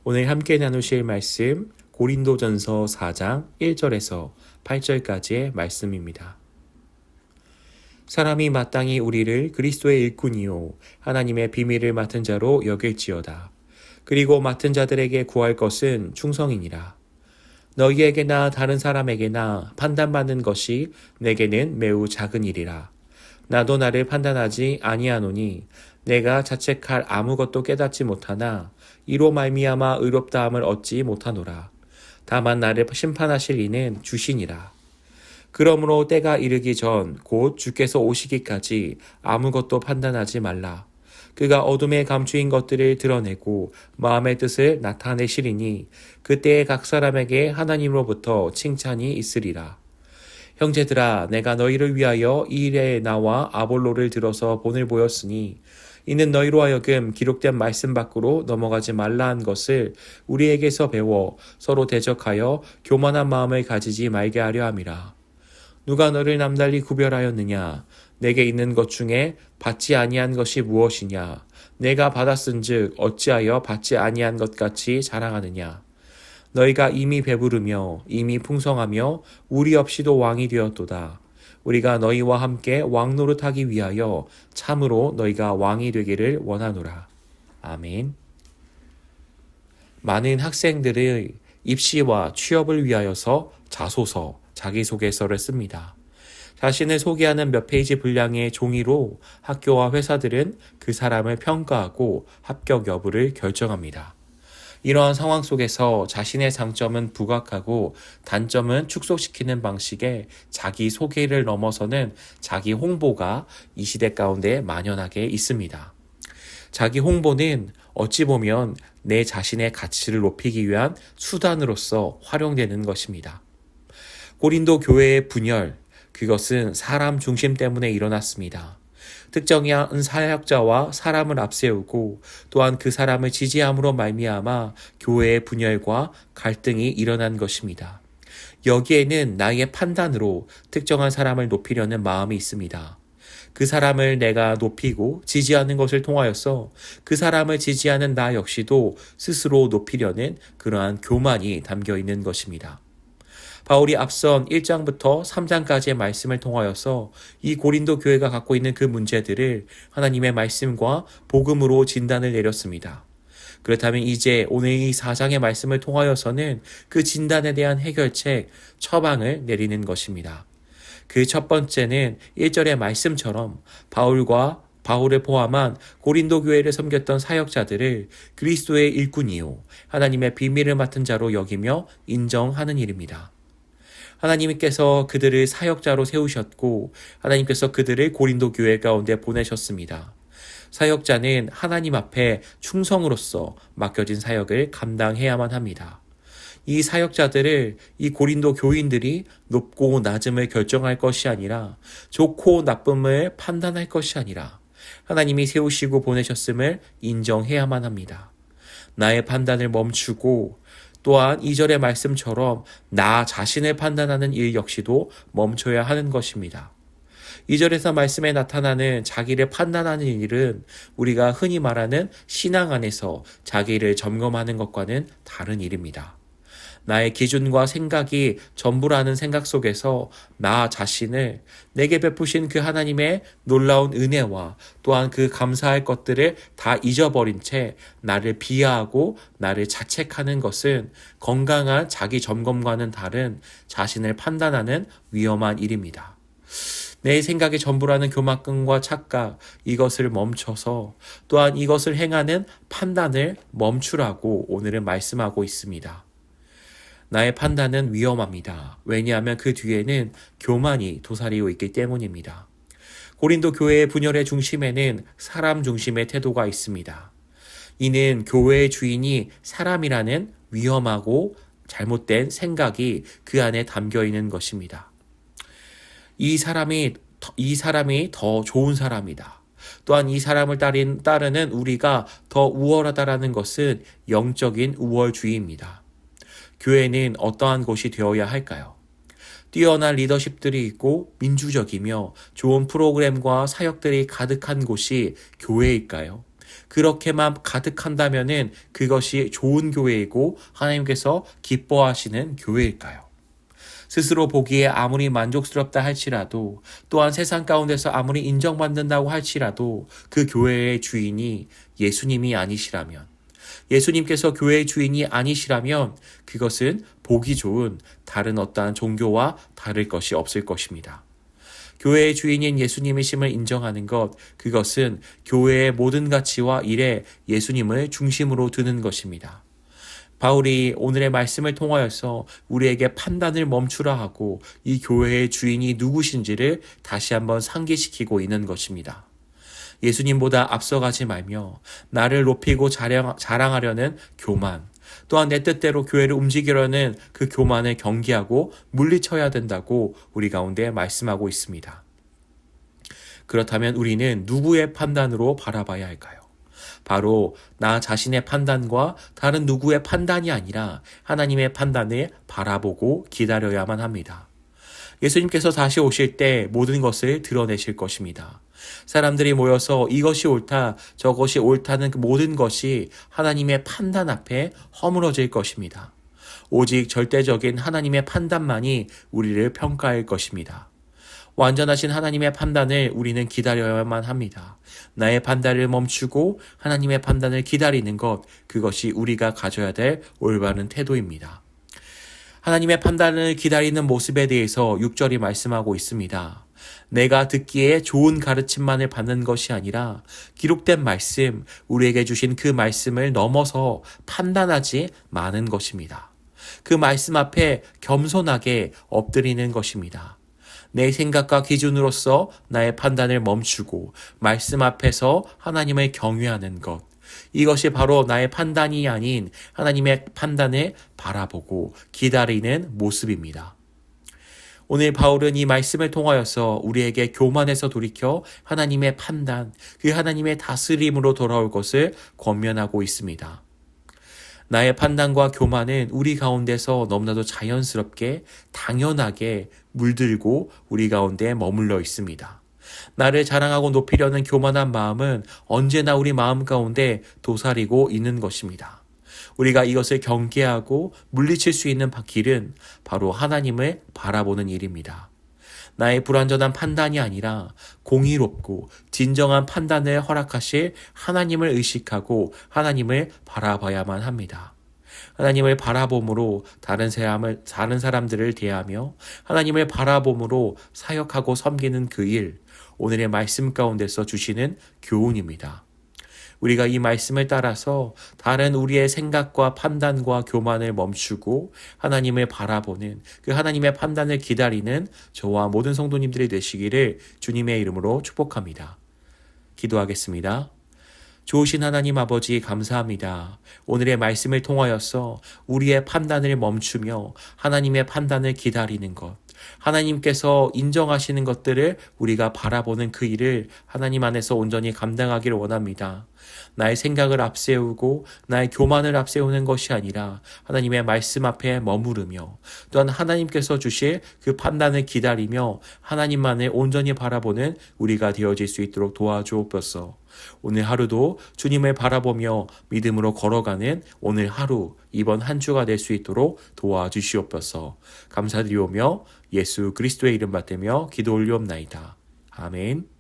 오늘 함께 나누실 말씀 고린도전서 4장 1절에서 8절까지의 말씀입니다. 사람이 마땅히 우리를 그리스도의 일꾼이요 하나님의 비밀을 맡은 자로 여길지어다. 그리고 맡은 자들에게 구할 것은 충성이니라. 너희에게나 다른 사람에게나 판단받는 것이 내게는 매우 작은 일이라. 나도 나를 판단하지 아니하노니 내가 자책할 아무것도 깨닫지 못하나 이로 말미암아 의롭다함을 얻지 못하노라. 다만 나를 심판하실 이는 주시니라. 그러므로 때가 이르기 전 곧 주께서 오시기까지 아무것도 판단하지 말라. 그가 어둠에 감추인 것들을 드러내고 마음의 뜻을 나타내시리니 그때에 각 사람에게 하나님으로부터 칭찬이 있으리라. 형제들아, 내가 너희를 위하여 이 일에 나와 아볼로를 들어서 본을 보였으니 이는 너희로 하여금 기록된 말씀 밖으로 넘어가지 말라 한 것을 우리에게서 배워 서로 대적하여 교만한 마음을 가지지 말게 하려 함이라. 누가 너를 남달리 구별하였느냐? 내게 있는 것 중에 받지 아니한 것이 무엇이냐? 내가 받았은즉 어찌하여 받지 아니한 것 같이 자랑하느냐? 너희가 이미 배부르며 이미 풍성하며 우리 없이도 왕이 되었도다. 우리가 너희와 함께 왕 노릇하기 위하여 참으로 너희가 왕이 되기를 원하노라. 아멘. 많은 학생들의 입시와 취업을 위하여서 자소서, 자기소개서를 씁니다. 자신을 소개하는 몇 페이지 분량의 종이로 학교와 회사들은 그 사람을 평가하고 합격 여부를 결정합니다. 이러한 상황 속에서 자신의 장점은 부각하고 단점은 축소시키는 방식의 자기소개를 넘어서는 자기 홍보가 이 시대 가운데 만연하게 있습니다. 자기 홍보는 어찌 보면 내 자신의 가치를 높이기 위한 수단으로서 활용되는 것입니다. 고린도 교회의 분열, 그것은 사람 중심 때문에 일어났습니다. 특정한 사역자와 사람을 앞세우고 또한 그 사람을 지지함으로 말미암아 교회의 분열과 갈등이 일어난 것입니다. 여기에는 나의 판단으로 특정한 사람을 높이려는 마음이 있습니다. 그 사람을 내가 높이고 지지하는 것을 통하여서 그 사람을 지지하는 나 역시도 스스로 높이려는 그러한 교만이 담겨 있는 것입니다. 바울이 앞선 1장부터 3장까지의 말씀을 통하여서 이 고린도 교회가 갖고 있는 그 문제들을 하나님의 말씀과 복음으로 진단을 내렸습니다. 그렇다면 이제 오늘 이 4장의 말씀을 통하여서는 그 진단에 대한 해결책, 처방을 내리는 것입니다. 그 첫 번째는 1절의 말씀처럼 바울을 포함한 고린도 교회를 섬겼던 사역자들을 그리스도의 일꾼이요 하나님의 비밀을 맡은 자로 여기며 인정하는 일입니다. 하나님께서 그들을 사역자로 세우셨고 하나님께서 그들을 고린도 교회 가운데 보내셨습니다. 사역자는 하나님 앞에 충성으로서 맡겨진 사역을 감당해야만 합니다. 이 사역자들을 이 고린도 교인들이 높고 낮음을 결정할 것이 아니라 좋고 나쁨을 판단할 것이 아니라 하나님이 세우시고 보내셨음을 인정해야만 합니다. 나의 판단을 멈추고 또한 2절의 말씀처럼 나 자신을 판단하는 일 역시도 멈춰야 하는 것입니다. 2절에서 말씀에 나타나는 자기를 판단하는 일은 우리가 흔히 말하는 신앙 안에서 자기를 점검하는 것과는 다른 일입니다. 나의 기준과 생각이 전부라는 생각 속에서 나 자신을 내게 베푸신 그 하나님의 놀라운 은혜와 또한 그 감사할 것들을 다 잊어버린 채 나를 비하하고 나를 자책하는 것은 건강한 자기 점검과는 다른 자신을 판단하는 위험한 일입니다. 내 생각이 전부라는 교만감과 착각, 이것을 멈춰서 또한 이것을 행하는 판단을 멈추라고 오늘은 말씀하고 있습니다. 나의 판단은 위험합니다. 왜냐하면 그 뒤에는 교만이 도사리고 있기 때문입니다. 고린도 교회의 분열의 중심에는 사람 중심의 태도가 있습니다. 이는 교회의 주인이 사람이라는 위험하고 잘못된 생각이 그 안에 담겨 있는 것입니다. 이 사람이 더 좋은 사람이다. 또한 이 사람을 따르는 우리가 더 우월하다라는 것은 영적인 우월주의입니다. 교회는 어떠한 곳이 되어야 할까요? 뛰어난 리더십들이 있고 민주적이며 좋은 프로그램과 사역들이 가득한 곳이 교회일까요? 그렇게만 가득한다면은 그것이 좋은 교회이고 하나님께서 기뻐하시는 교회일까요? 스스로 보기에 아무리 만족스럽다 할지라도, 또한 세상 가운데서 아무리 인정받는다고 할지라도 그 교회의 주인이 예수님이 아니시라면, 예수님께서 교회의 주인이 아니시라면 그것은 보기 좋은 다른 어떠한 종교와 다를 것이 없을 것입니다. 교회의 주인인 예수님이심을 인정하는 것, 그것은 교회의 모든 가치와 일에 예수님을 중심으로 두는 것입니다. 바울이 오늘의 말씀을 통하여서 우리에게 판단을 멈추라 하고 이 교회의 주인이 누구신지를 다시 한번 상기시키고 있는 것입니다. 예수님보다 앞서가지 말며 나를 높이고 자랑하려는 교만, 또한 내 뜻대로 교회를 움직이려는 그 교만을 경계하고 물리쳐야 된다고 우리 가운데 말씀하고 있습니다. 그렇다면 우리는 누구의 판단으로 바라봐야 할까요? 바로 나 자신의 판단과 다른 누구의 판단이 아니라 하나님의 판단을 바라보고 기다려야만 합니다. 예수님께서 다시 오실 때 모든 것을 드러내실 것입니다. 사람들이 모여서 이것이 옳다, 저것이 옳다는 그 모든 것이 하나님의 판단 앞에 허물어질 것입니다. 오직 절대적인 하나님의 판단만이 우리를 평가할 것입니다. 완전하신 하나님의 판단을 우리는 기다려야만 합니다. 나의 판단을 멈추고 하나님의 판단을 기다리는 것, 그것이 우리가 가져야 될 올바른 태도입니다. 하나님의 판단을 기다리는 모습에 대해서 6절이 말씀하고 있습니다. 내가 듣기에 좋은 가르침만을 받는 것이 아니라 기록된 말씀, 우리에게 주신 그 말씀을 넘어서 판단하지 마는 것입니다. 그 말씀 앞에 겸손하게 엎드리는 것입니다. 내 생각과 기준으로서 나의 판단을 멈추고 말씀 앞에서 하나님을 경외하는 것. 이것이 바로 나의 판단이 아닌 하나님의 판단을 바라보고 기다리는 모습입니다. 오늘 바울은 이 말씀을 통하여서 우리에게 교만에서 돌이켜 하나님의 판단, 그 하나님의 다스림으로 돌아올 것을 권면하고 있습니다. 나의 판단과 교만은 우리 가운데서 너무나도 자연스럽게 당연하게 물들고 우리 가운데 머물러 있습니다. 나를 자랑하고 높이려는 교만한 마음은 언제나 우리 마음 가운데 도사리고 있는 것입니다. 우리가 이것을 경계하고 물리칠 수 있는 길은 바로 하나님을 바라보는 일입니다. 나의 불완전한 판단이 아니라 공의롭고 진정한 판단을 허락하실 하나님을 의식하고 하나님을 바라봐야만 합니다. 하나님을 바라봄으로 다른 사람들을 대하며 하나님을 바라봄으로 사역하고 섬기는 그 일, 오늘의 말씀 가운데서 주시는 교훈입니다. 우리가 이 말씀을 따라서 다른 우리의 생각과 판단과 교만을 멈추고 하나님을 바라보는 그 하나님의 판단을 기다리는 저와 모든 성도님들이 되시기를 주님의 이름으로 축복합니다. 기도하겠습니다. 좋으신 하나님 아버지 감사합니다. 오늘의 말씀을 통하여서 우리의 판단을 멈추며 하나님의 판단을 기다리는 것, 하나님께서 인정하시는 것들을 우리가 바라보는 그 일을 하나님 안에서 온전히 감당하기를 원합니다. 나의 생각을 앞세우고 나의 교만을 앞세우는 것이 아니라 하나님의 말씀 앞에 머무르며 또한 하나님께서 주실 그 판단을 기다리며 하나님만을 온전히 바라보는 우리가 되어질 수 있도록 도와주옵소서. 오늘 하루도 주님을 바라보며 믿음으로 걸어가는 오늘 하루, 이번 한 주가 될 수 있도록 도와주시옵소서. 감사드리오며 예수 그리스도의 이름 받들며 기도 올리옵나이다. 아멘.